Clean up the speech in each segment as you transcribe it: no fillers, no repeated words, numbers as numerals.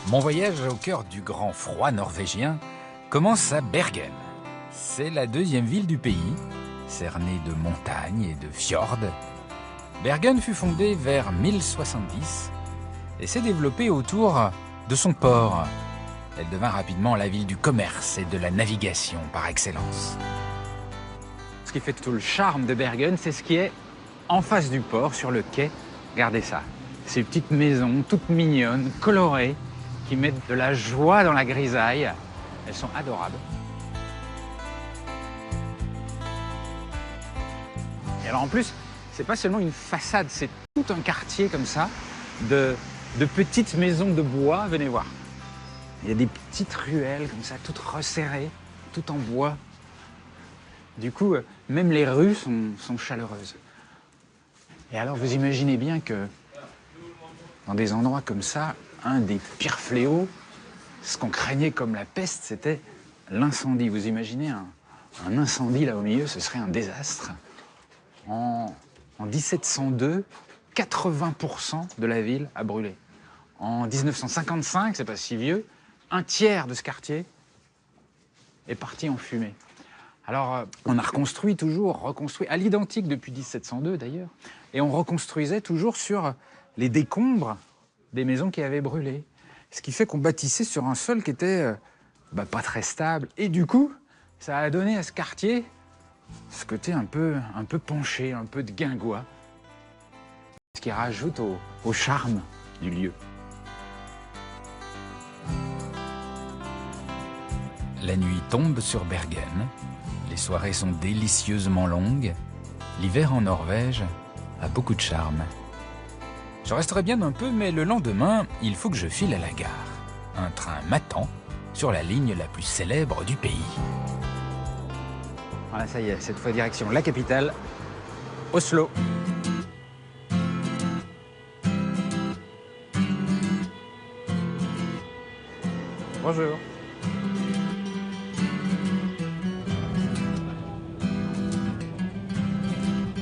Mon voyage au cœur du grand froid norvégien commence à Bergen. C'est la deuxième ville du pays, cernée de montagnes et de fjords. Bergen fut fondée vers 1070 et s'est développée autour de son port. Elle devint rapidement la ville du commerce et de la navigation par excellence. Ce qui fait tout le charme de Bergen, c'est ce qui est en face du port, sur le quai. Regardez ça, ces petites maisons toutes mignonnes, colorées, qui mettent de la joie dans la grisaille. Elles sont adorables. Et alors en plus, c'est pas seulement une façade, c'est tout un quartier comme ça de petites maisons de bois. Venez voir. Il y a des petites ruelles comme ça, toutes resserrées, toutes en bois. Du coup, même les rues sont chaleureuses. Et alors vous imaginez bien que dans des endroits comme ça, un des pires fléaux, ce qu'on craignait comme la peste, c'était l'incendie. Vous imaginez un incendie là au milieu, ce serait un désastre. En 1702, 80% de la ville a brûlé. En 1955, c'est pas si vieux, un tiers de ce quartier est parti en fumée. Alors, on a reconstruit, à l'identique depuis 1702 d'ailleurs, et on reconstruisait toujours sur les décombres des maisons qui avaient brûlé. Ce qui fait qu'on bâtissait sur un sol qui était pas très stable. Et du coup, ça a donné à ce quartier ce côté un peu penché, un peu de guingois, ce qui rajoute au charme du lieu. La nuit tombe sur Bergen. Les soirées sont délicieusement longues. L'hiver en Norvège a beaucoup de charme. Je resterai bien un peu, mais le lendemain, il faut que je file à la gare. Un train m'attend sur la ligne la plus célèbre du pays. Voilà, ça y est, cette fois direction la capitale, Oslo. Bonjour.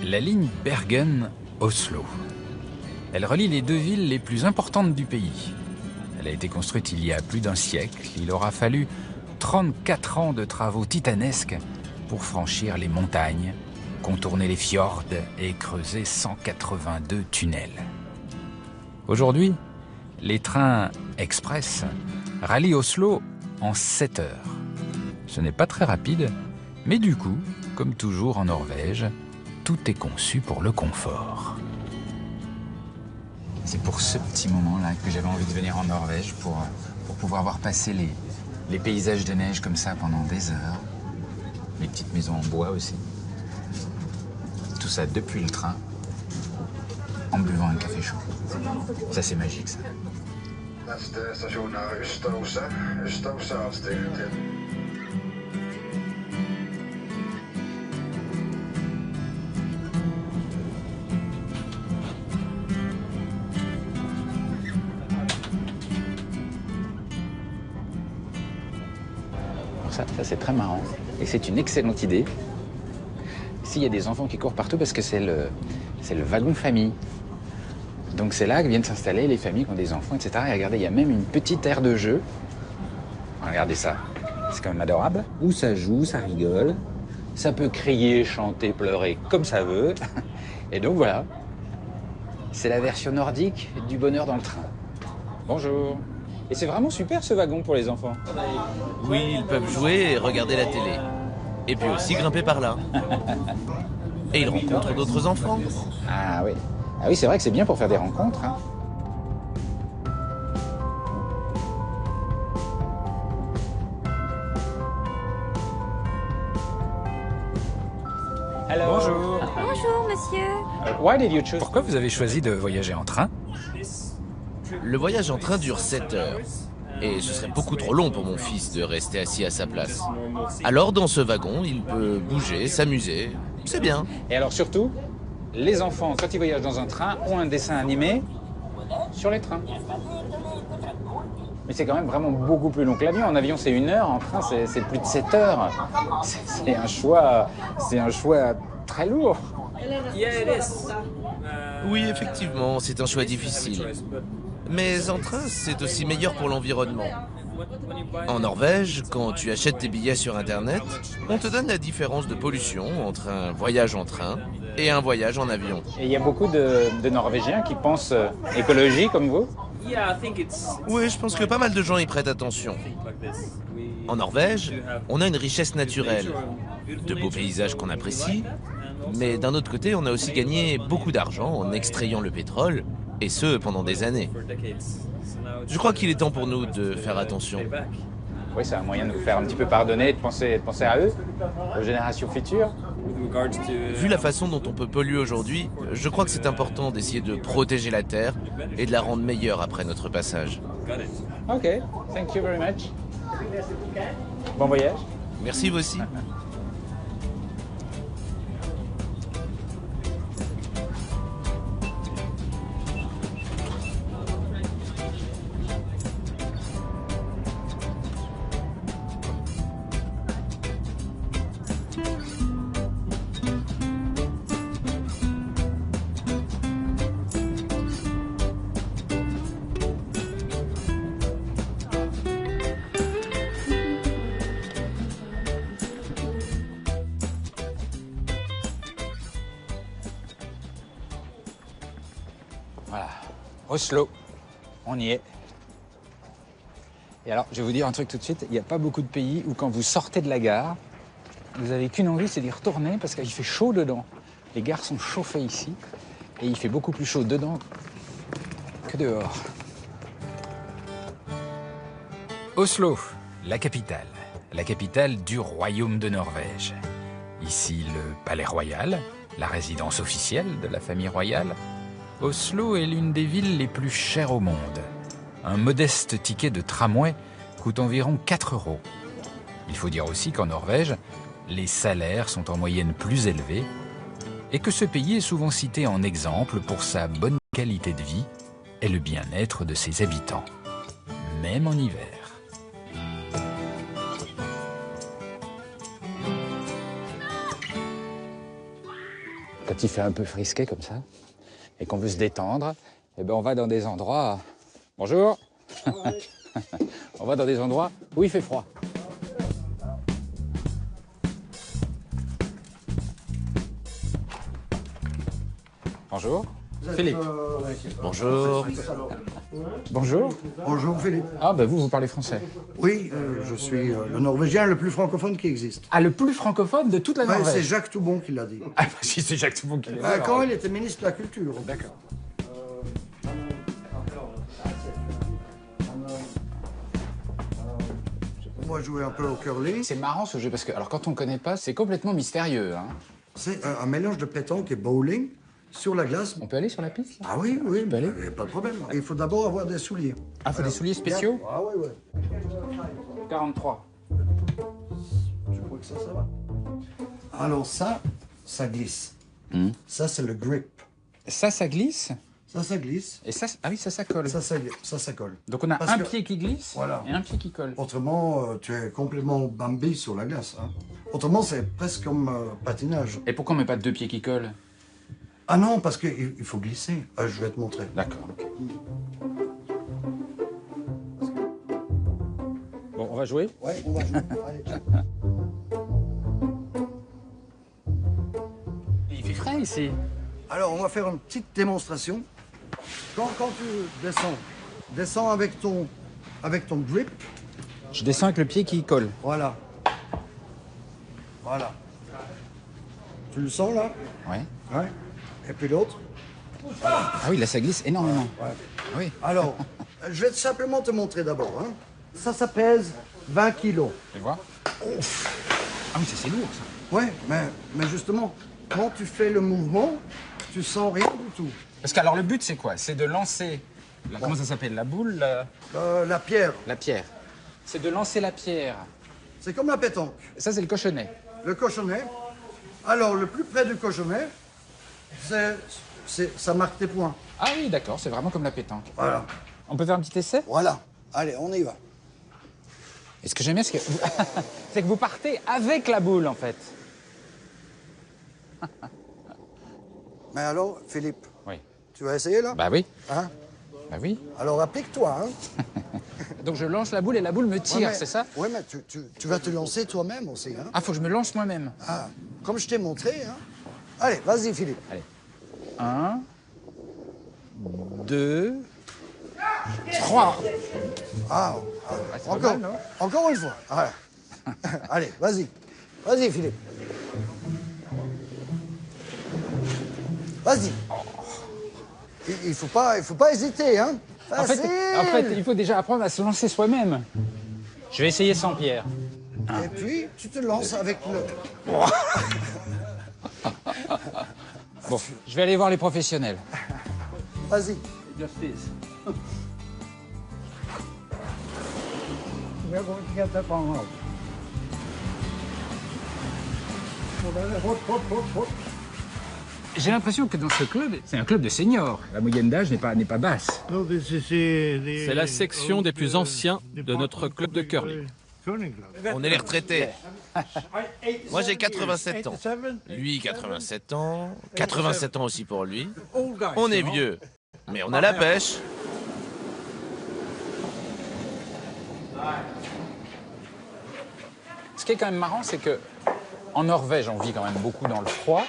La ligne Bergen-Oslo. Elle relie les deux villes les plus importantes du pays. Elle a été construite il y a plus d'un siècle. Il aura fallu 34 ans de travaux titanesques pour franchir les montagnes, contourner les fjords et creuser 182 tunnels. Aujourd'hui, les trains express rallient Oslo en 7 heures. Ce n'est pas très rapide, mais du coup, comme toujours en Norvège, tout est conçu pour le confort. C'est pour ce petit moment-là que j'avais envie de venir en Norvège pour pouvoir voir passer les paysages de neige comme ça pendant des heures. Les petites maisons en bois aussi. Tout ça depuis le train, en buvant un café chaud. Ça, c'est magique, ça. Ça c'est très marrant. Et c'est une excellente idée. Ici, il y a des enfants qui courent partout parce que c'est le wagon famille. Donc c'est là que viennent s'installer les familles qui ont des enfants, etc. Et regardez, il y a même une petite aire de jeu. Regardez ça. C'est quand même adorable. Où ça joue, ça rigole. Ça peut crier, chanter, pleurer comme ça veut. Et donc voilà. C'est la version nordique du bonheur dans le train. Bonjour. Et c'est vraiment super ce wagon pour les enfants. Oui, ils peuvent jouer et regarder la télé. Et puis aussi grimper par là. Et ils rencontrent d'autres enfants. Ah oui. Ah oui, c'est vrai que c'est bien pour faire des rencontres. Hein. Bonjour. Bonjour, monsieur. Pourquoi vous avez choisi de voyager en train? Le voyage en train dure 7 heures. Et ce serait beaucoup trop long pour mon fils de rester assis à sa place. Alors, dans ce wagon, il peut bouger, s'amuser. C'est bien. Et alors surtout, les enfants, quand ils voyagent dans un train, ont un dessin animé sur les trains. Mais c'est quand même vraiment beaucoup plus long que l'avion. En avion, c'est 1 heure. En train, c'est plus de 7 heures. C'est un choix très lourd. Oui, effectivement, c'est un choix difficile. Mais en train, c'est aussi meilleur pour l'environnement. En Norvège, quand tu achètes tes billets sur Internet, on te donne la différence de pollution entre un voyage en train et un voyage en avion. Et il y a beaucoup de Norvégiens qui pensent écologie comme vous? Oui, je pense que pas mal de gens y prêtent attention. En Norvège, on a une richesse naturelle, de beaux paysages qu'on apprécie, mais d'un autre côté, on a aussi gagné beaucoup d'argent en extrayant le pétrole, et ce, pendant des années. Je crois qu'il est temps pour nous de faire attention. Oui, c'est un moyen de vous faire un petit peu pardonner, de penser à eux, aux générations futures. Vu la façon dont on peut polluer aujourd'hui, je crois que c'est important d'essayer de protéger la Terre et de la rendre meilleure après notre passage. Ok, thank you very much. Bon voyage. Merci vous aussi. Voilà, Oslo, on y est. Et alors, je vais vous dire un truc tout de suite, il n'y a pas beaucoup de pays où quand vous sortez de la gare, vous n'avez qu'une envie, c'est d'y retourner parce qu'il fait chaud dedans. Les gares sont chauffées ici et il fait beaucoup plus chaud dedans que dehors. Oslo, la capitale du Royaume de Norvège. Ici, le palais royal, la résidence officielle de la famille royale. Oslo est l'une des villes les plus chères au monde. Un modeste ticket de tramway coûte environ 4 €. Il faut dire aussi qu'en Norvège, les salaires sont en moyenne plus élevés et que ce pays est souvent cité en exemple pour sa bonne qualité de vie et le bien-être de ses habitants, même en hiver. Quand il fait un peu frisqué comme ça, et qu'on veut se détendre, eh ben on va dans des endroits... Bonjour. On va dans des endroits où il fait froid. Bonjour. Philippe. Bonjour. Bonjour. Bonjour Philippe. Ah ben vous parlez français. Oui, je suis le Norvégien le plus francophone qui existe. Ah, le plus francophone de toute la Ouais, Norvège. c'est Jacques Toubon qui l'a dit. Ah bah si, c'est Jacques Toubon qui l'a dit. Quand il était ministre de la Culture. D'accord. Moi, je jouais un peu au curling. C'est marrant ce jeu parce que, alors quand on ne connaît pas, c'est complètement mystérieux. Hein. C'est un mélange de pétanque et bowling sur la glace. On peut aller sur la piste là? Ah oui, oui, peux aller. pas de problème. Il faut d'abord avoir des souliers. Ah, faut des souliers spéciaux? Ah oui, oui. 43. Je crois que ça va. Alors ça glisse. Ça, c'est le grip. Ça glisse? Ça glisse. Et ça, ah oui, ça colle. Ça colle. Donc on a Parce un que- pied qui glisse Voilà. et un pied qui colle. Autrement, tu es complètement Bambi sur la glace. Hein. Autrement, c'est presque comme patinage. Et pourquoi on met pas deux pieds qui collent? Ah non, parce qu'il faut glisser. Je vais te montrer. D'accord, ok. Bon, on va jouer? Ouais, on va jouer. Allez. Il fait frais ici. Alors, on va faire une petite démonstration. Quand tu descends avec ton grip. Je descends avec le pied qui colle. Voilà. Voilà. Tu le sens là? Ouais. Ouais. Et puis l'autre. Ah oui, là ça glisse énormément. Ouais. Ah oui. Alors, je vais simplement te montrer d'abord. Hein. Ça pèse 20 kilos. Tu vois? Ah oui, ça c'est lourd ça. Ouais, mais justement, quand tu fais le mouvement, tu sens rien du tout. Parce que alors le but c'est quoi? C'est de lancer. Comment ça s'appelle? La boule? La pierre, La pierre. C'est de lancer la pierre. c'est comme la pétanque. Ça c'est le cochonnet. Le cochonnet. Alors, le plus près du cochonnet, ça marque tes points. Ah oui, d'accord, c'est vraiment comme la pétanque. Voilà. On peut faire un petit essai? Voilà. Allez, on y va. Et ce que j'aime bien, c'est que c'est que vous partez avec la boule en fait. Mais alors, Philippe, Oui. tu vas essayer là? Bah oui. Hein? Bah oui. Alors applique-toi, hein. Donc je lance la boule et la boule me tire, Ouais, c'est ça? Oui, mais tu vas te lancer toi-même aussi, hein. Ah, faut que je me lance moi-même. Ah, comme je t'ai montré, hein. Allez, vas-y, Philippe. Allez. 1, 2, 3. Ah, c'est pas encore, mal, non? encore une fois. Voilà. Allez, vas-y. Vas-y, Philippe. Vas-y. Il faut pas hésiter, hein. En fait, il faut déjà apprendre à se lancer soi-même. Je vais essayer sans Pierre. Et puis, tu te lances avec le... Bon, je vais aller voir les professionnels. Vas-y. We're going to get that one out. J'ai l'impression que dans ce club, c'est un club de seniors. La moyenne d'âge n'est pas basse. C'est la section des plus anciens de notre club de curling. On est les retraités. Moi j'ai 87 ans. Lui 87 ans. 87 ans aussi pour lui. On est vieux. Mais on a la pêche. Ce qui est quand même marrant, c'est que en Norvège, on vit quand même beaucoup dans le froid.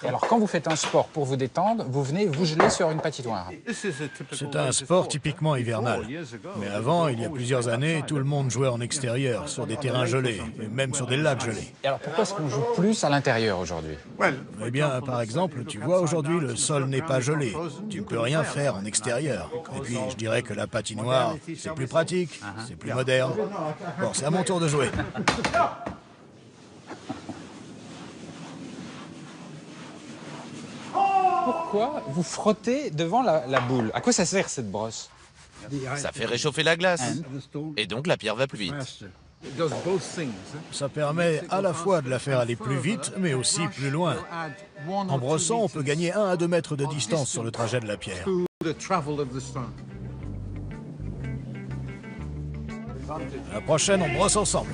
Et alors, quand vous faites un sport pour vous détendre, vous venez vous geler sur une patinoire. C'est un sport typiquement hivernal. Mais avant, il y a plusieurs années, tout le monde jouait en extérieur, sur des terrains gelés, et même sur des lacs gelés. Et alors, pourquoi est-ce qu'on joue plus à l'intérieur aujourd'hui? Eh bien, par exemple, tu vois, aujourd'hui, le sol n'est pas gelé. Tu ne peux rien faire en extérieur. Et puis, je dirais que la patinoire, c'est plus pratique, c'est plus moderne. Bon, c'est à mon tour de jouer. Pourquoi vous frottez devant la boule? À quoi ça sert cette brosse? Ça fait réchauffer la glace. Et donc la pierre va plus vite. Ça permet à la fois de la faire aller plus vite, mais aussi plus loin. En brossant, on peut gagner 1 à 2 mètres de distance sur le trajet de la pierre. La prochaine, on brosse ensemble.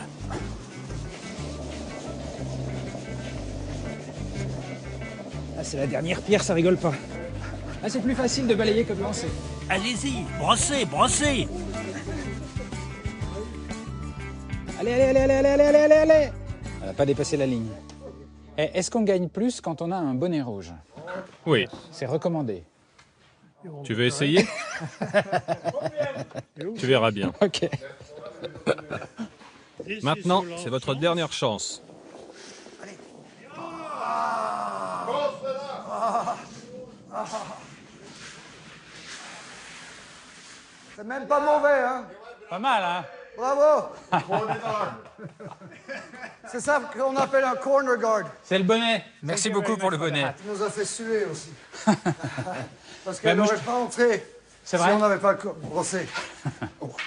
Ah, c'est la dernière pierre, ça rigole pas. Ah, c'est plus facile de balayer que de lancer. Allez-y, brossez, brossez. Allez, allez, allez, allez, allez, allez, allez, allez. Elle n'a pas dépassé la ligne. Eh, est-ce qu'on gagne plus quand on a un bonnet rouge? Oui. C'est recommandé. Tu veux essayer? Tu verras bien. Ok. Maintenant, c'est votre dernière chance. C'est même pas mauvais, hein. Pas mal, hein? Bravo. C'est ça qu'on appelle un corner guard. C'est le bonnet. Merci beaucoup pour le bonnet. Tu nous as fait suer aussi. Parce Ben, qu'elle moi, n'aurait pas entré C'est si vrai on n'avait pas brossé.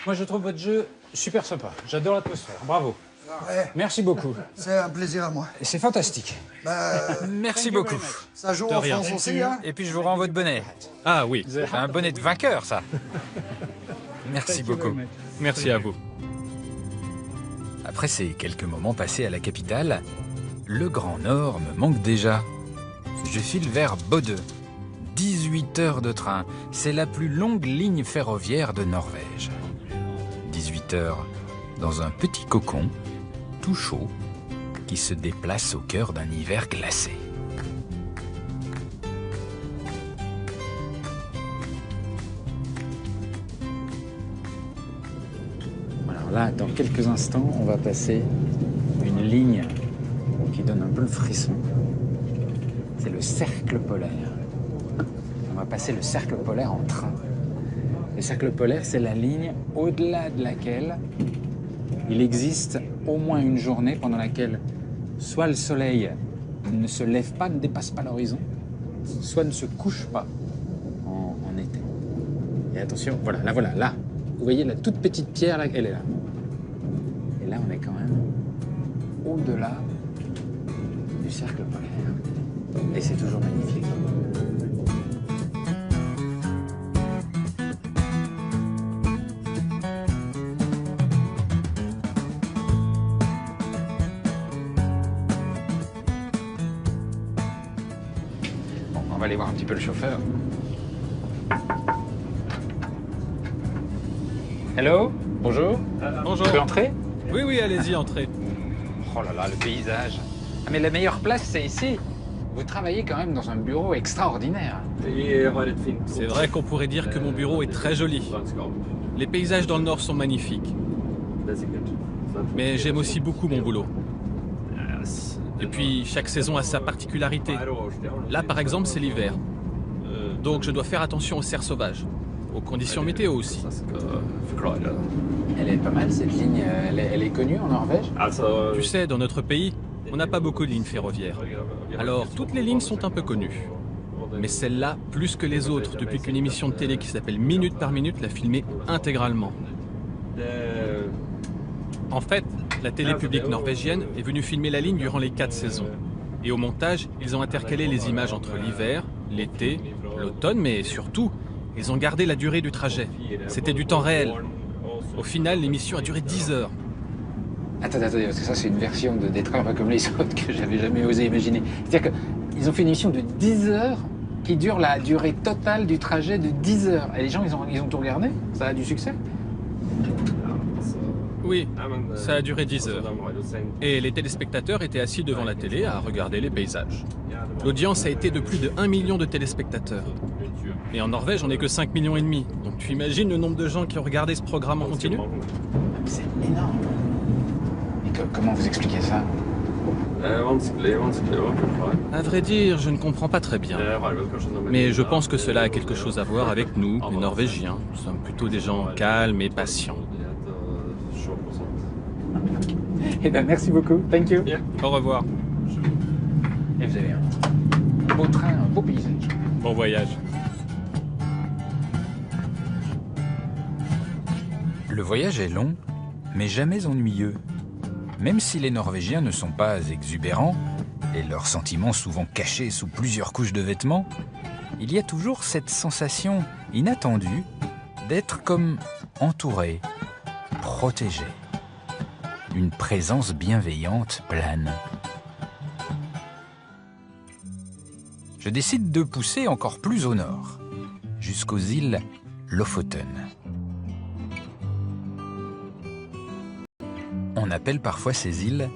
Moi, je trouve votre jeu super sympa. J'adore l'atmosphère. Bravo. Ouais, Merci beaucoup. c'est un plaisir à moi. C'est fantastique. Merci beaucoup. Ça joue en France aussi, hein. Et puis, je vous rends votre bonnet. Ah oui, C'est un bonnet de vainqueur, ça. Merci beaucoup. merci à vous. Après ces quelques moments passés à la capitale, le Grand Nord me manque déjà. Je file vers Bodø. 18 heures de train, c'est la plus longue ligne ferroviaire de Norvège. 18 heures dans un petit cocon, tout chaud, qui se déplace au cœur d'un hiver glacé. Alors là, dans quelques instants, on va passer une ligne qui donne un peu le frisson. C'est le cercle polaire. On va passer le cercle polaire en train. Le cercle polaire, c'est la ligne au-delà de laquelle il existe au moins une journée pendant laquelle soit le soleil ne se lève pas, ne dépasse pas l'horizon, soit ne se couche pas en été. Et attention, voilà, là. Vous voyez la toute petite pierre, là, elle est là. Et là, on est quand même au-delà du cercle polaire. Et c'est toujours magnifique. Bon, on va aller voir un petit peu le chauffeur. Hello, bonjour. Bonjour. Je peux entrer? Oui, oui, allez-y, entrez. Oh là là, le paysage. Ah, mais la meilleure place, c'est ici. Vous travaillez quand même dans un bureau extraordinaire. C'est vrai qu'on pourrait dire que mon bureau est très joli. Les paysages dans le nord sont magnifiques. Mais j'aime aussi beaucoup mon boulot. Et puis, chaque saison a sa particularité. Là, par exemple, c'est l'hiver. Donc, je dois faire attention aux cerfs sauvages. Aux conditions météo aussi. Elle est pas mal, cette ligne. Elle est connue en Norvège? Tu sais, dans notre pays, on n'a pas beaucoup de lignes ferroviaires. Alors, toutes les lignes sont un peu connues. Mais celle-là, plus que les autres, depuis qu'une émission de télé qui s'appelle Minute par Minute l'a filmée intégralement. En fait, la télé publique norvégienne est venue filmer la ligne durant les 4 saisons. Et au montage, ils ont intercalé les images entre l'hiver, l'été, l'automne, mais surtout, ils ont gardé la durée du trajet. C'était du temps réel. Au final, l'émission a duré 10 heures. Attendez, parce que ça, c'est une version des trains pas comme les autres que j'avais jamais osé imaginer. C'est-à-dire qu'ils ont fait une émission de 10 heures qui dure la durée totale du trajet de 10 heures. Et les gens, ils ont tout regardé? Ça a du succès? Oui, ça a duré 10 heures. Et les téléspectateurs étaient assis devant la télé à regarder les paysages. L'audience a été de plus de 1 million de téléspectateurs. Et en Norvège, on n'est que 5,5 millions. Donc tu imagines le nombre de gens qui ont regardé ce programme en continu? C'est énorme. Et comment vous expliquez ça? À vrai dire, je ne comprends pas très bien. Mais je pense que cela a quelque chose à voir avec nous, les Norvégiens. Nous sommes plutôt des gens calmes et patients. Eh bien, merci beaucoup. Thank you. Au revoir. Et vous avez un beau train, un beau paysage. Bon voyage. Le voyage est long, mais jamais ennuyeux. Même si les Norvégiens ne sont pas exubérants, et leurs sentiments souvent cachés sous plusieurs couches de vêtements, il y a toujours cette sensation inattendue d'être comme entouré, protégé. Une présence bienveillante plane. Je décide de pousser encore plus au nord, jusqu'aux îles Lofoten. On appelle parfois ces îles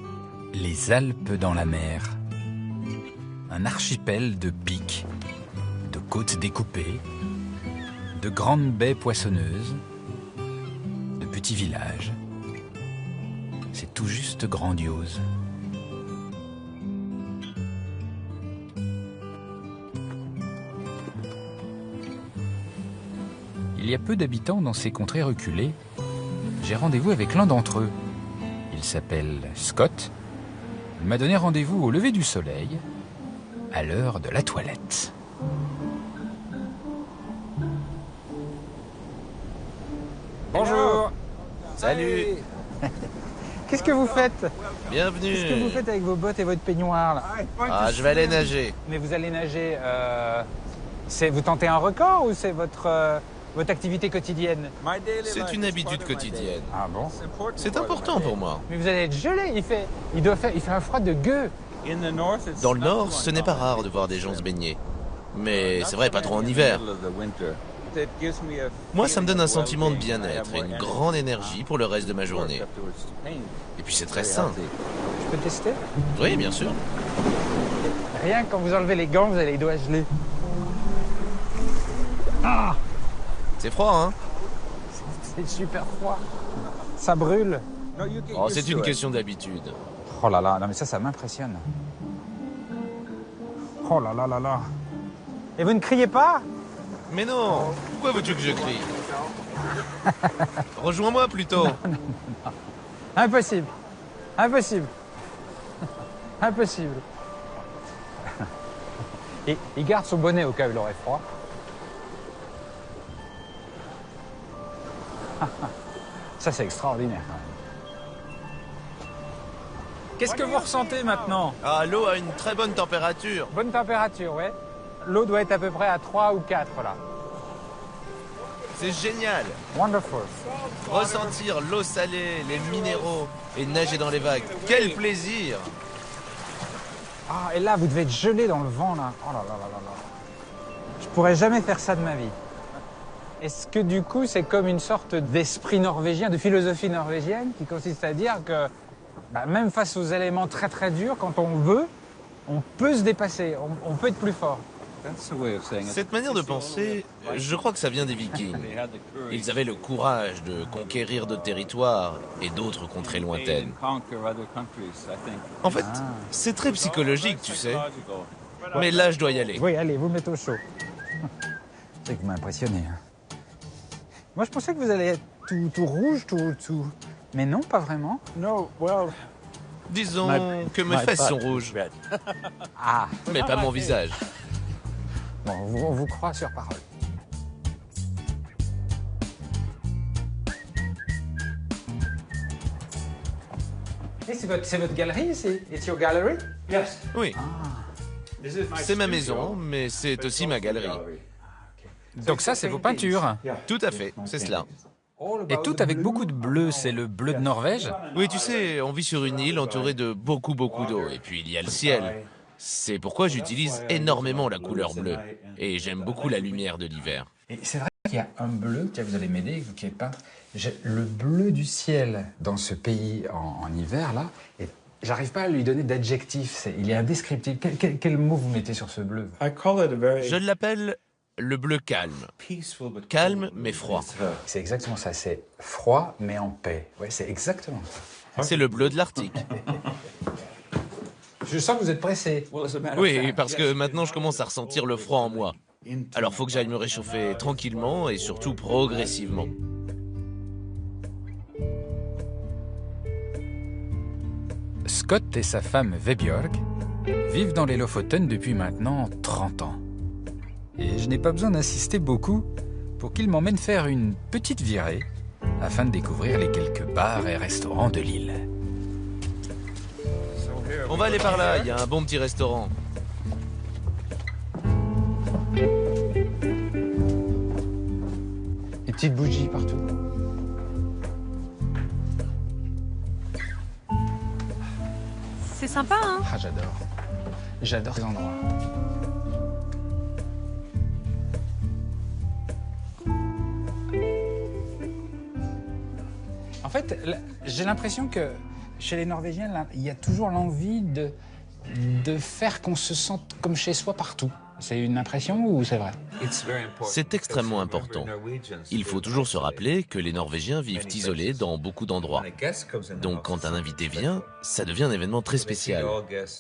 les Alpes dans la mer. Un archipel de pics, de côtes découpées, de grandes baies poissonneuses, de petits villages. C'est tout juste grandiose. Il y a peu d'habitants dans ces contrées reculées. J'ai rendez-vous avec l'un d'entre eux. Il s'appelle Scott. Il m'a donné rendez-vous au lever du soleil, à l'heure de la toilette. Bonjour. Salut. Qu'est-ce que vous faites? Bienvenue. Qu'est-ce que vous faites avec vos bottes et votre peignoir là? Ah, je vais aller nager. Mais vous allez nager, vous tentez un record ou c'est votre activité quotidienne? C'est une habitude quotidienne. Ah bon? C'est important pour moi. Mais vous allez être gelé, il fait un froid de gueux. Dans le nord, ce n'est pas rare de voir des gens se baigner. Mais c'est vrai, pas trop en hiver. Moi, ça me donne un sentiment de bien-être et une grande énergie pour le reste de ma journée. Et puis c'est très sain. Je peux tester? Oui, bien sûr. Rien que quand vous enlevez les gants, vous avez les doigts gelés. Ah! C'est froid, hein? C'est super froid. Ça brûle. Oh, c'est une question d'habitude. Oh là là, non mais ça m'impressionne. Oh là là là là. Et vous ne criez pas? Mais non! Pourquoi veux-tu que je crie? Rejoins-moi plutôt. Non. Impossible. Impossible. Impossible. Et il garde son bonnet au cas où il aurait froid. Ça, c'est extraordinaire. Qu'est-ce que vous ressentez maintenant? Ah, l'eau a une très bonne température. Bonne température, ouais. L'eau doit être à peu près à 3 ou 4, là. C'est génial. Wonderful. Ressentir l'eau salée, les minéraux et nager dans les vagues. Quel plaisir! Ah, et là, vous devez être gelé dans le vent, là. Oh là là là là là. Je pourrais jamais faire ça de ma vie. Est-ce que du coup, c'est comme une sorte d'esprit norvégien, de philosophie norvégienne, qui consiste à dire que même face aux éléments très très durs, quand on veut, on peut se dépasser, on peut être plus fort. Cette manière de penser, je crois que ça vient des Vikings. Ils avaient le courage de conquérir d'autres territoires et d'autres contrées lointaines. En fait, c'est très psychologique, tu sais. Mais là, je dois y aller. Oui, allez, vous mettez au chaud. C'est que vous m'impressionnez. Moi, je pensais que vous alliez être tout rouge, tout... Mais non, pas vraiment. Disons que mes fesses sont rouges. Ah, Mais pas mon visage. bon, on vous croit sur parole. Et c'est votre galerie ici? It's your gallery? Oui. C'est ma maison, mais c'est aussi ma galerie. Donc ça, c'est vos peintures. Tout à fait, c'est cela. Et tout avec beaucoup de bleu, c'est le bleu de Norvège? Oui, tu sais, on vit sur une île entourée de beaucoup d'eau. Et puis il y a le ciel. C'est pourquoi j'utilise énormément la couleur bleue. Et j'aime beaucoup la lumière de l'hiver. Et c'est vrai qu'il y a un bleu, tiens, vous allez m'aider, vous qui êtes peintre, le bleu du ciel dans ce pays en hiver, là, et j'arrive pas à lui donner d'adjectif, il est indescriptible. Quel mot vous mettez sur ce bleu? Je l'appelle le bleu calme. Calme, mais froid. C'est exactement ça, c'est froid, mais en paix. Ouais, c'est exactement ça. C'est le bleu de l'Arctique. Je sens que vous êtes pressé. Oui, parce que maintenant je commence à ressentir le froid en moi. Alors faut que j'aille me réchauffer tranquillement et surtout progressivement. Scott et sa femme Vebjörg vivent dans les Lofoten depuis maintenant 30 ans. Et je n'ai pas besoin d'insister beaucoup pour qu'ils m'emmènent faire une petite virée afin de découvrir les quelques bars et restaurants de l'île. On va aller par là, il y a un bon petit restaurant. Des petites bougies partout. C'est sympa, hein? Ah, j'adore. J'adore ces endroits. En fait, j'ai l'impression que chez les Norvégiens, là, il y a toujours l'envie de faire qu'on se sente comme chez soi partout. C'est une impression ou c'est vrai? C'est extrêmement important. Il faut toujours se rappeler que les Norvégiens vivent isolés dans beaucoup d'endroits. Donc quand un invité vient, ça devient un événement très spécial.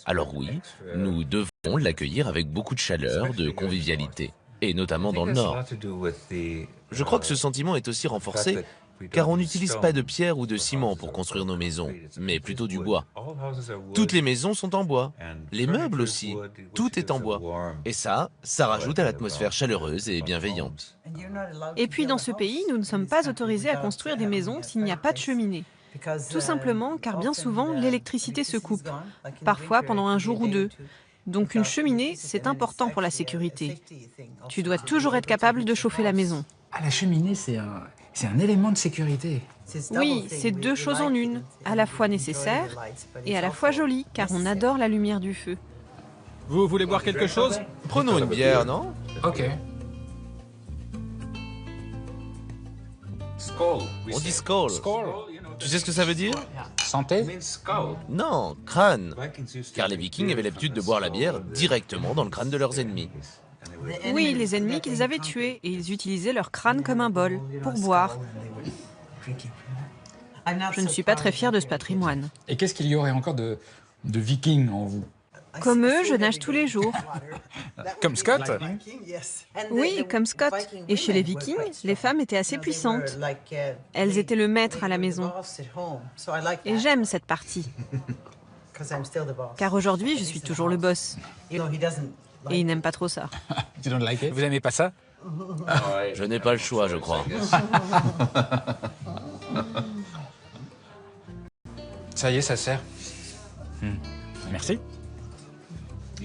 Alors oui, nous devons l'accueillir avec beaucoup de chaleur, de convivialité, et notamment dans le Nord. Je crois que ce sentiment est aussi renforcé car on n'utilise pas de pierre ou de ciment pour construire nos maisons, mais plutôt du bois. Toutes les maisons sont en bois, les meubles aussi, tout est en bois. Et ça rajoute à l'atmosphère chaleureuse et bienveillante. Et puis dans ce pays, nous ne sommes pas autorisés à construire des maisons s'il n'y a pas de cheminée. Tout simplement car bien souvent, l'électricité se coupe, parfois pendant un jour ou deux. Donc une cheminée, c'est important pour la sécurité. Tu dois toujours être capable de chauffer la maison. Ah, la cheminée, c'est un élément de sécurité. Oui, c'est deux choses en une, à la fois nécessaire et à la fois jolie, car on adore la lumière du feu. Vous voulez boire quelque chose? Prenons une bière, non? Ok. On dit skål. Tu sais ce que ça veut dire? Santé? Non, crâne. Car les Vikings avaient l'habitude de boire la bière directement dans le crâne de leurs ennemis. Oui, les ennemis qu'ils avaient tués, et ils utilisaient leur crâne comme un bol, pour boire. Je ne suis pas très fière de ce patrimoine. Et qu'est-ce qu'il y aurait encore de vikings en vous? Comme eux, je nage tous les jours. Comme Scott? Oui, comme Scott. Et chez les Vikings, les femmes étaient assez puissantes. Elles étaient le maître à la maison. Et j'aime cette partie. Car aujourd'hui, je suis toujours le boss. Et il n'aime pas trop ça. Vous aimez pas ça? Je n'ai pas le choix, je crois. Ça y est, ça sert. Merci.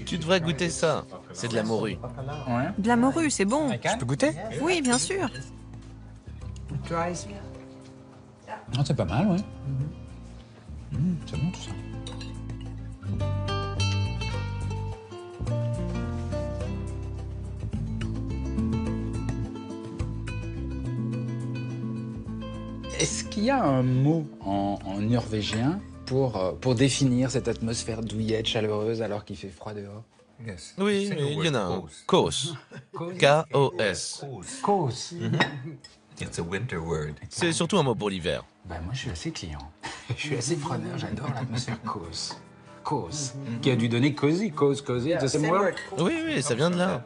Tu devrais goûter ça. C'est de la morue. Ouais. De la morue, c'est bon. Je peux goûter? Oui, bien sûr. Ah, c'est pas mal, ouais. C'est bon tout ça. qu'il y a un mot en norvégien pour définir cette atmosphère douillette, chaleureuse, alors qu'il fait froid dehors? Oui, il y en a un. Kos. K-O-S. Kos. C'est surtout un mot pour l'hiver. Ben, moi, je suis assez client. Je suis assez preneur, j'adore l'atmosphère Kos. Kos. Qui a dû donner cozy, cozy, it's the same word. Oui, ça vient de là.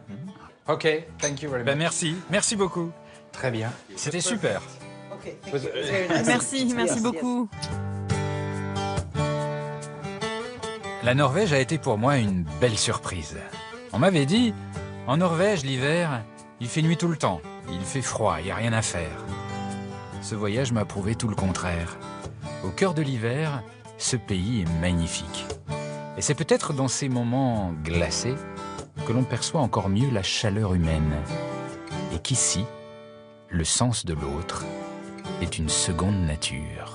Ok, thank you very much. Ben, merci beaucoup. Très bien. C'était super. Merci beaucoup. La Norvège a été pour moi une belle surprise. On m'avait dit, en Norvège, l'hiver, il fait nuit tout le temps. Il fait froid, il n'y a rien à faire. Ce voyage m'a prouvé tout le contraire. Au cœur de l'hiver, ce pays est magnifique. Et c'est peut-être dans ces moments glacés que l'on perçoit encore mieux la chaleur humaine. Et qu'ici, le sens de l'autre est une seconde nature.